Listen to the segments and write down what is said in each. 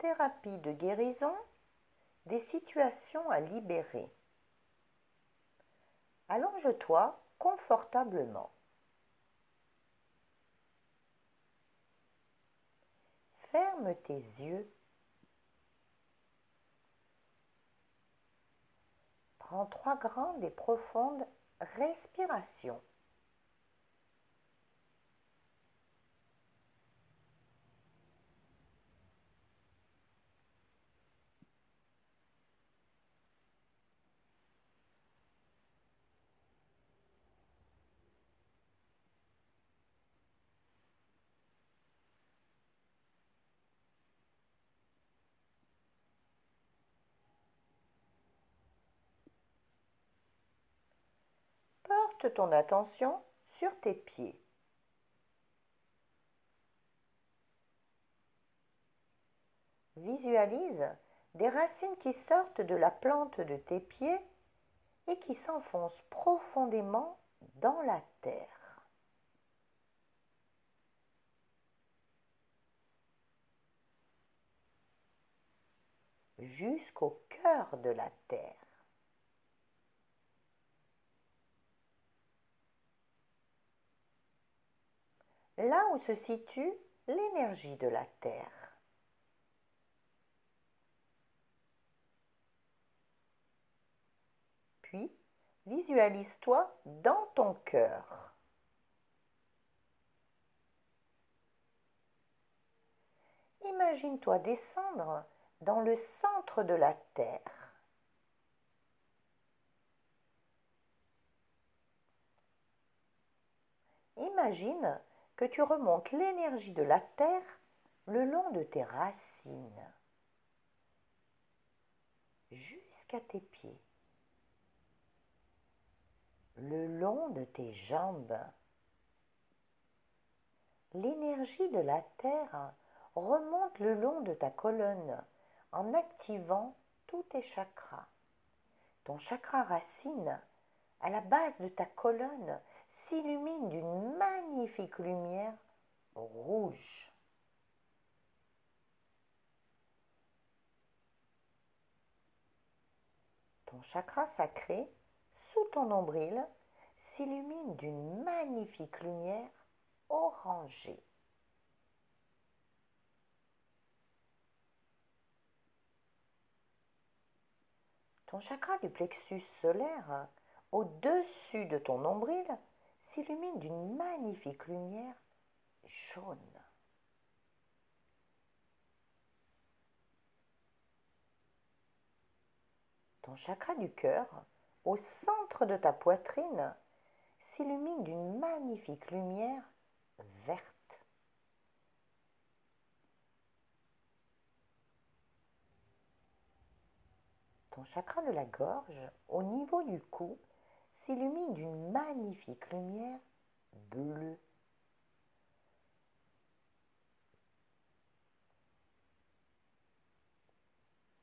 thérapie de guérison des situations à libérer. Allonge-toi confortablement. Ferme tes yeux. Prends 3 grandes et profondes respirations. Porte ton attention sur tes pieds. Visualise des racines qui sortent de la plante de tes pieds et qui s'enfoncent profondément dans la terre. Jusqu'au cœur de la terre. Là où se situe l'énergie de la terre. Puis, visualise-toi dans ton cœur. Imagine-toi descendre dans le centre de la terre. Imagine que tu remontes l'énergie de la terre le long de tes racines, jusqu'à tes pieds, le long de tes jambes. L'énergie de la terre remonte le long de ta colonne en activant tous tes chakras. Ton chakra racine, à la base de ta colonne, s'illumine d'une magnifique lumière rouge. Ton chakra sacré, sous ton nombril, s'illumine d'une magnifique lumière orangée. Ton chakra du plexus solaire, au-dessus de ton nombril, s'illumine d'une magnifique lumière jaune. Ton chakra du cœur, au centre de ta poitrine, s'illumine d'une magnifique lumière verte. Ton chakra de la gorge, au niveau du cou, s'illumine d'une magnifique lumière bleue.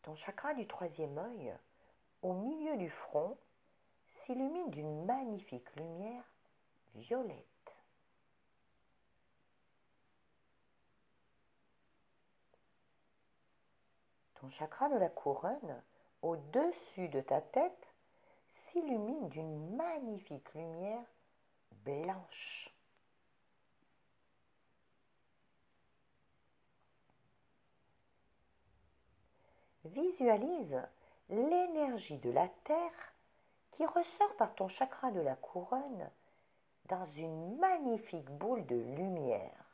Ton chakra du troisième œil, au milieu du front, s'illumine d'une magnifique lumière violette. Ton chakra de la couronne, au-dessus de ta tête, s'illumine d'une magnifique lumière blanche. Visualise l'énergie de la terre qui ressort par ton chakra de la couronne dans une magnifique boule de lumière.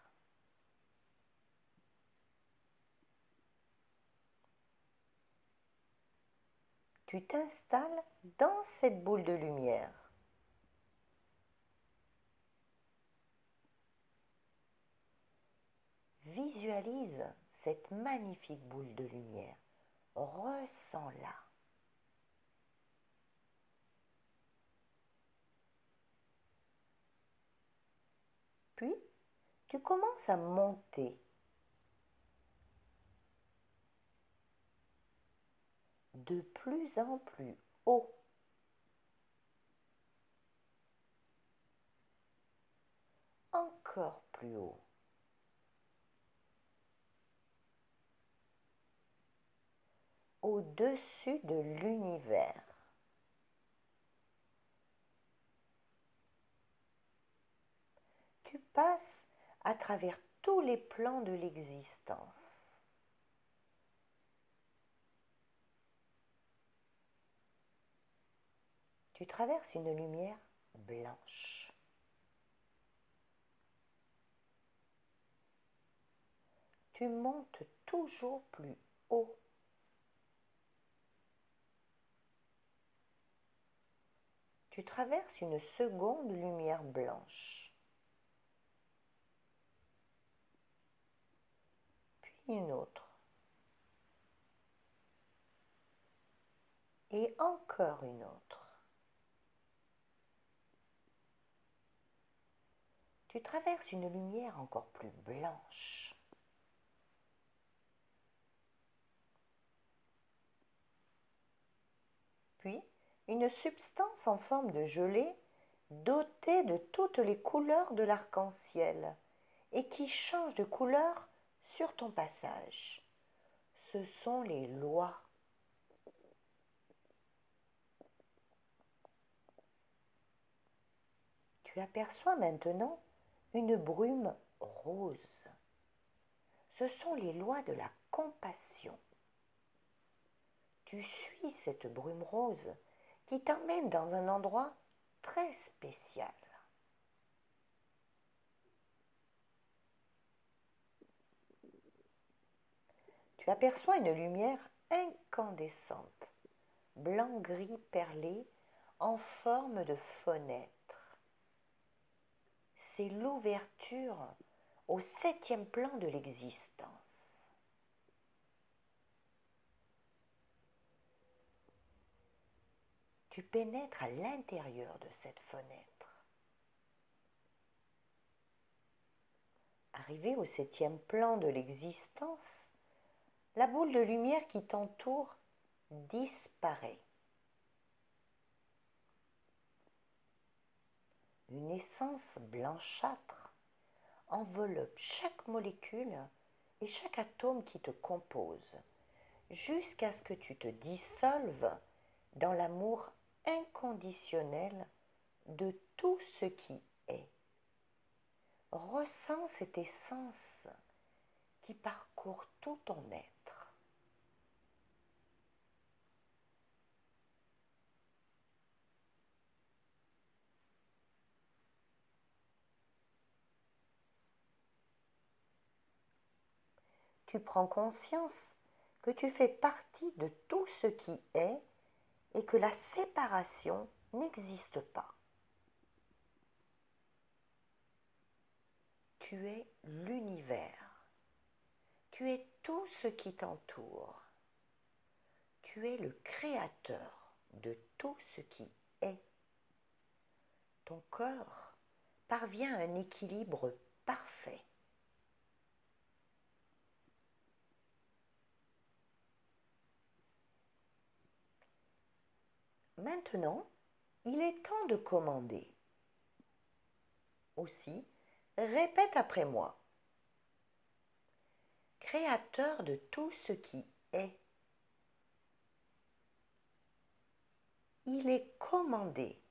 Tu t'installes dans cette boule de lumière. Visualise cette magnifique boule de lumière. Ressens-la. Puis, tu commences à monter de plus en plus haut. Encore plus haut. au-dessus de l'univers. Tu passes à travers tous les plans de l'existence. Tu traverses une lumière blanche. Tu montes toujours plus haut. Tu traverses une seconde lumière blanche. Puis une autre. Et encore une autre. Tu traverses une lumière encore plus blanche. Puis, une substance en forme de gelée, dotée de toutes les couleurs de l'arc-en-ciel, et qui change de couleur sur ton passage. Ce sont les lois. Tu aperçois maintenant une brume rose. Ce sont les lois de la compassion. Tu suis cette brume rose qui t'emmène dans un endroit très spécial. Tu aperçois une lumière incandescente, blanc-gris perlé, en forme de fenêtre. C'est l'ouverture au 7e plan de l'existence. Tu pénètres à l'intérieur de cette fenêtre. Arrivé au 7e plan de l'existence, la boule de lumière qui t'entoure disparaît. Une essence blanchâtre enveloppe chaque molécule et chaque atome qui te compose, jusqu'à ce que tu te dissolves dans l'amour inconditionnel de tout ce qui est. Ressens cette essence qui parcourt tout ton être. Tu prends conscience que tu fais partie de tout ce qui est et que la séparation n'existe pas. Tu es l'univers. Tu es tout ce qui t'entoure. Tu es le créateur de tout ce qui est. Ton corps parvient à un équilibre parfait. Maintenant, il est temps de commander. Aussi, répète après moi. Créateur de tout ce qui est. Il est commandé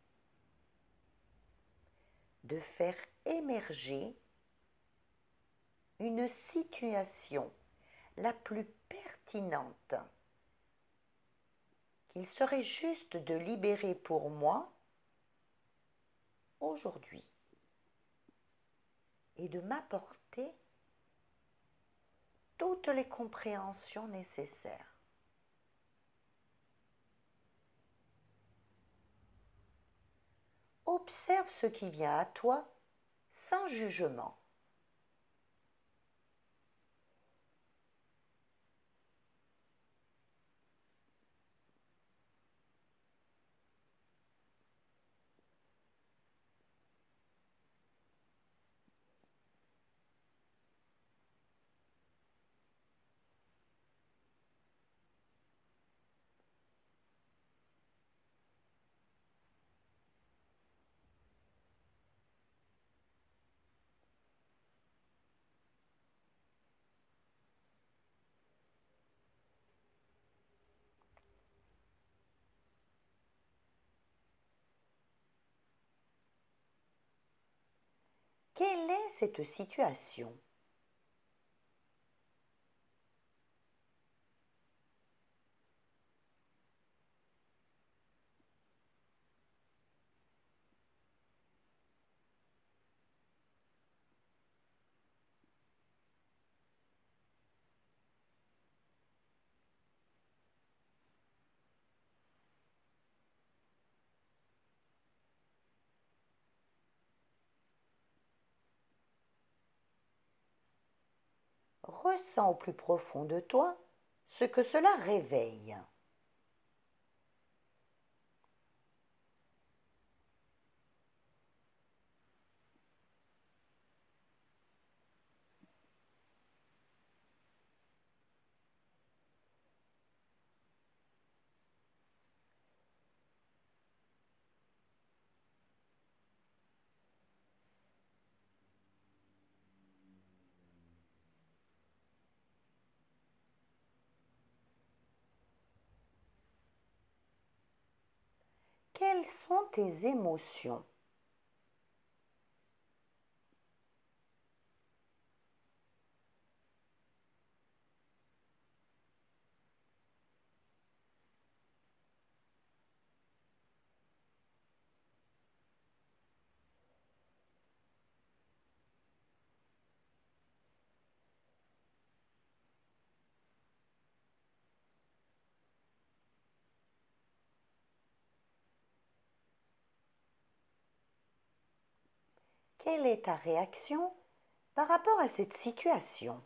de faire émerger une situation la plus pertinente qu'il serait juste de libérer pour moi aujourd'hui et de m'apporter toutes les compréhensions nécessaires. Observe ce qui vient à toi sans jugement. Quelle est cette situation? Ressens au plus profond de toi ce que cela réveille. Quelles sont tes émotions? Quelle est ta réaction par rapport à cette situation?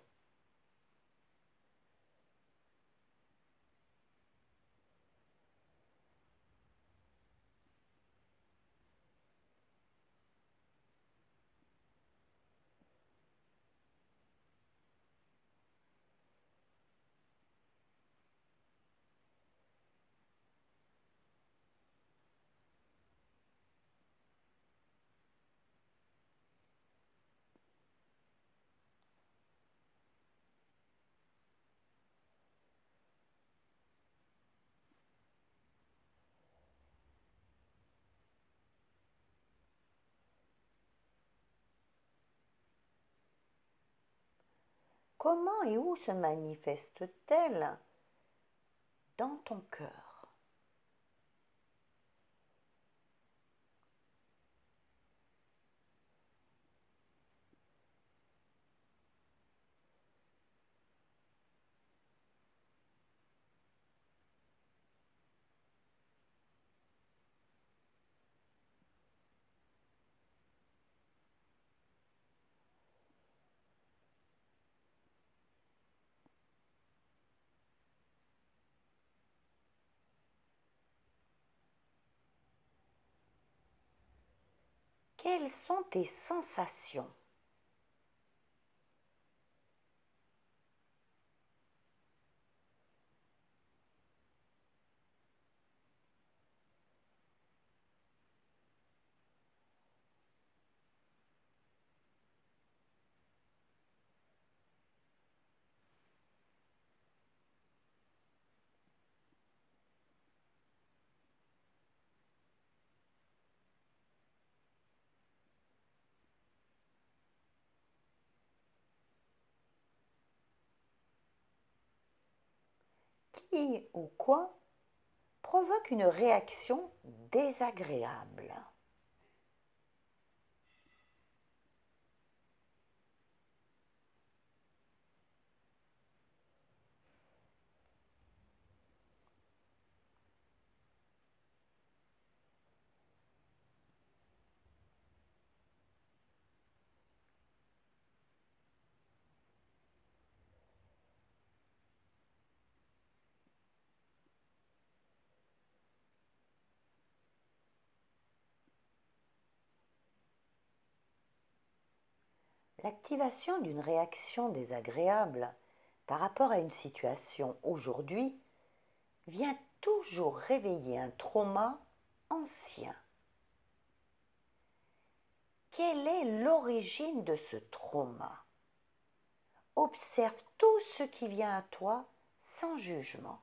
Comment et où se manifeste-t-elle dans ton cœur? Quelles sont tes sensations? Qui ou quoi provoque une réaction désagréable? L'activation d'une réaction désagréable par rapport à une situation aujourd'hui vient toujours réveiller un trauma ancien. Quelle est l'origine de ce trauma? Observe tout ce qui vient à toi sans jugement.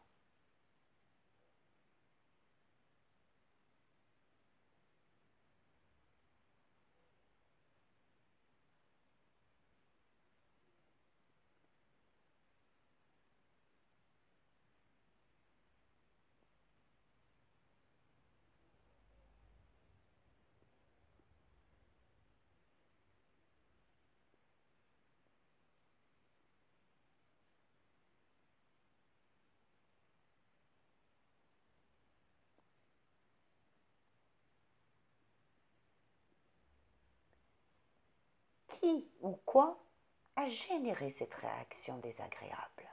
qui ou quoi a généré cette réaction désagréable.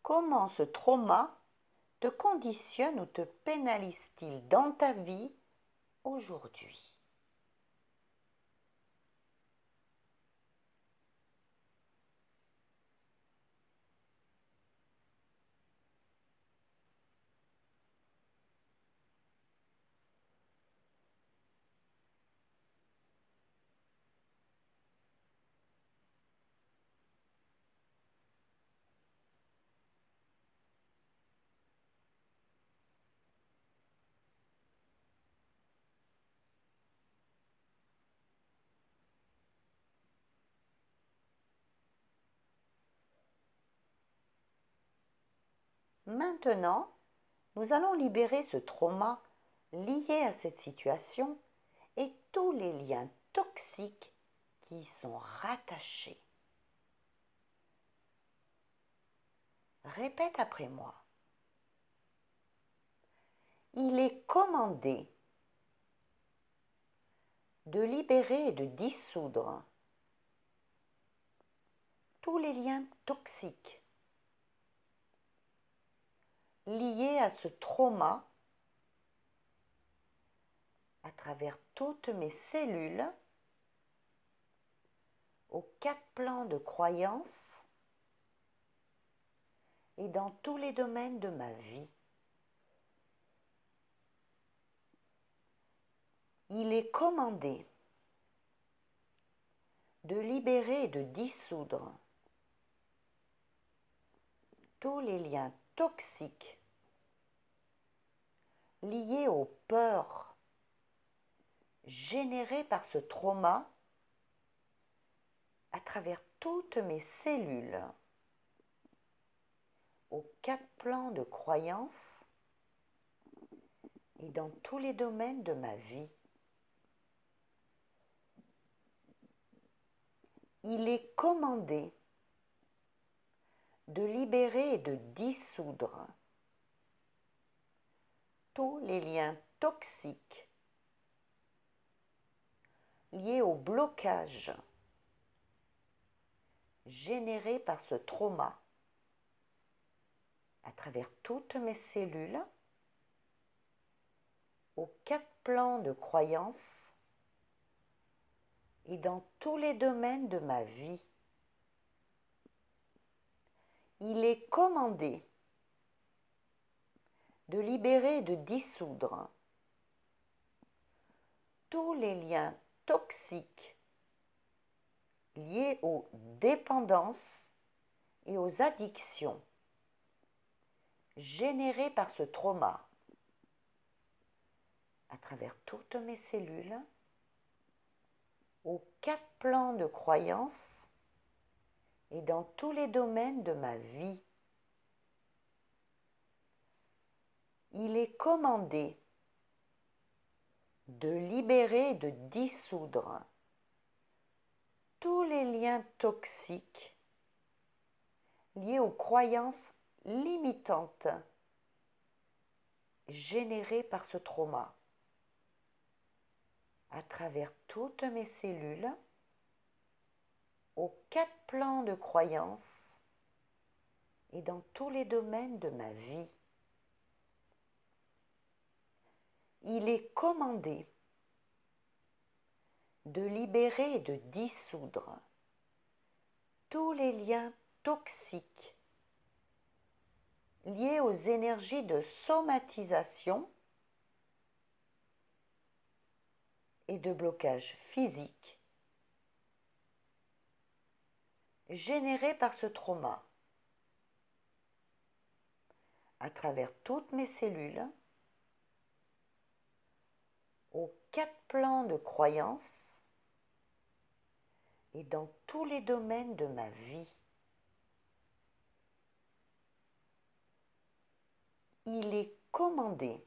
Comment ce trauma te conditionne ou te pénalise-t-il dans ta vie aujourd'hui? Maintenant, nous allons libérer ce trauma lié à cette situation et tous les liens toxiques qui y sont rattachés. Répète après moi. Il est commandé de libérer et de dissoudre tous les liens toxiques liés à ce trauma à travers toutes mes cellules, aux 4 plans de croyances et dans tous les domaines de ma vie. Il est commandé de libérer et de dissoudre tous les liens toxiques liés aux peurs générées par ce trauma à travers toutes mes cellules, aux 4 plans de croyances et dans tous les domaines de ma vie. Il est commandé de libérer et de dissoudre tous les liens toxiques liés au blocage généré par ce trauma à travers toutes mes cellules, aux 4 plans de croyances et dans tous les domaines de ma vie. Il est commandé de libérer et de dissoudre tous les liens toxiques liés aux dépendances et aux addictions générées par ce trauma à travers toutes mes cellules, aux 4 plans de croyances et dans tous les domaines de ma vie. Il est commandé de libérer et de dissoudre tous les liens toxiques liés aux croyances limitantes générées par ce trauma à travers toutes mes cellules, aux 4 plans de croyances et dans tous les domaines de ma vie. Il est commandé de libérer et de dissoudre tous les liens toxiques liés aux énergies de somatisation et de blocage physique générés par ce trauma à travers toutes mes cellules, aux 4 plans de croyances et dans tous les domaines de ma vie. Il est commandé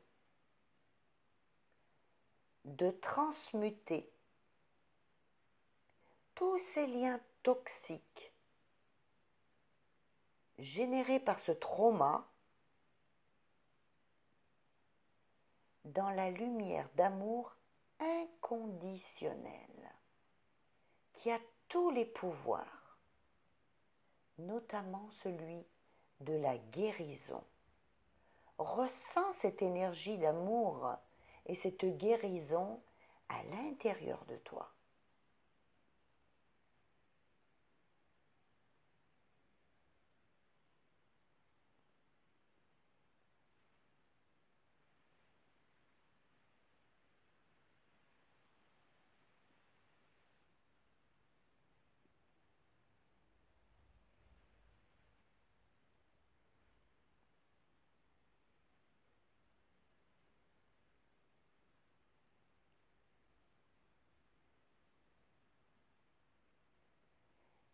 de transmuter tous ces liens toxiques générés par ce trauma dans la lumière d'amour inconditionnel qui a tous les pouvoirs, notamment celui de la guérison. Ressens cette énergie d'amour et cette guérison à l'intérieur de toi.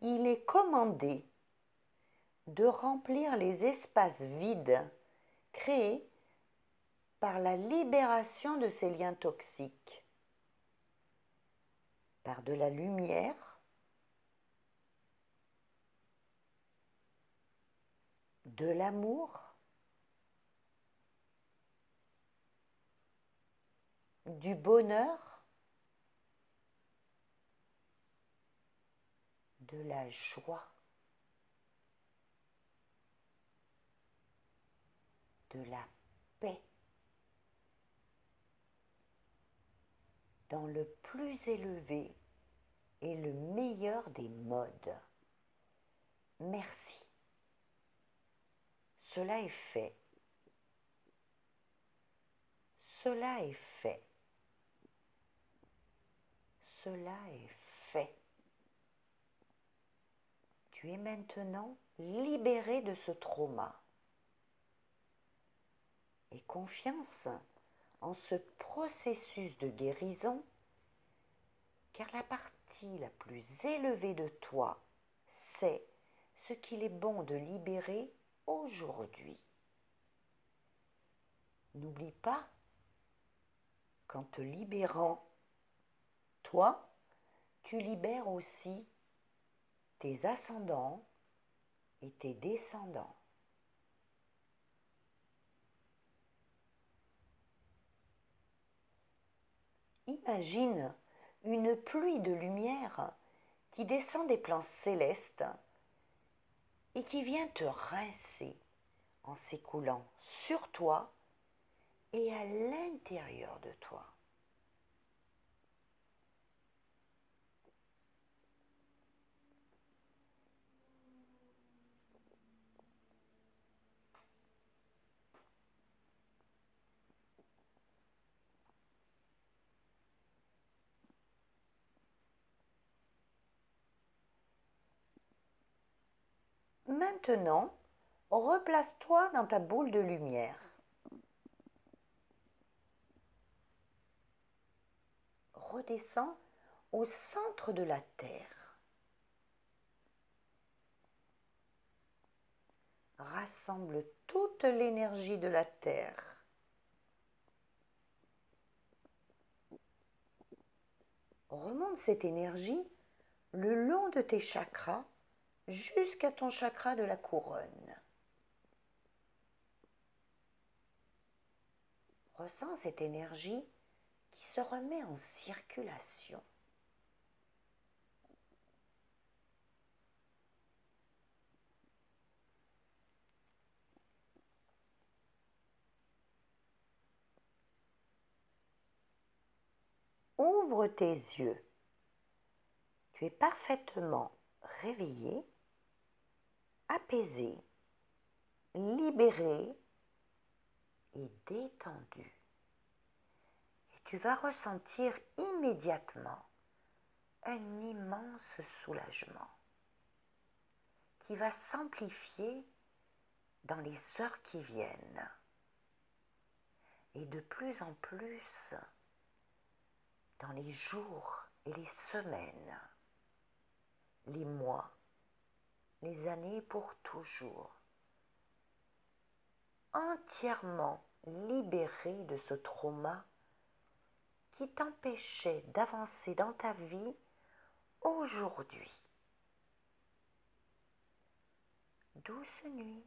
Il est commandé de remplir les espaces vides créés par la libération de ces liens toxiques, par de la lumière, de l'amour, du bonheur, de la joie, de la paix, dans le plus élevé et le meilleur des modes. Merci. Cela est fait. Cela est fait. Cela est fait. Tu es maintenant libéré de ce trauma. Et confiance en ce processus de guérison, car la partie la plus élevée de toi sait ce qu'il est bon de libérer aujourd'hui. N'oublie pas qu'en te libérant, toi, tu libères aussi tes ascendants et tes descendants. Imagine une pluie de lumière qui descend des plans célestes et qui vient te rincer en s'écoulant sur toi et à l'intérieur de toi. Maintenant, replace-toi dans ta boule de lumière. Redescends au centre de la Terre. Rassemble toute l'énergie de la Terre. Remonte cette énergie le long de tes chakras jusqu'à ton chakra de la couronne. Ressens cette énergie qui se remet en circulation. Ouvre tes yeux. Tu es parfaitement réveillé, apaisé, libéré et détendu. Et tu vas ressentir immédiatement un immense soulagement. qui va s'amplifier dans les heures qui viennent. Et de plus en plus dans les jours et les semaines, les mois, les années pour toujours. Entièrement libéré de ce trauma qui t'empêchait d'avancer dans ta vie aujourd'hui. Douce nuit.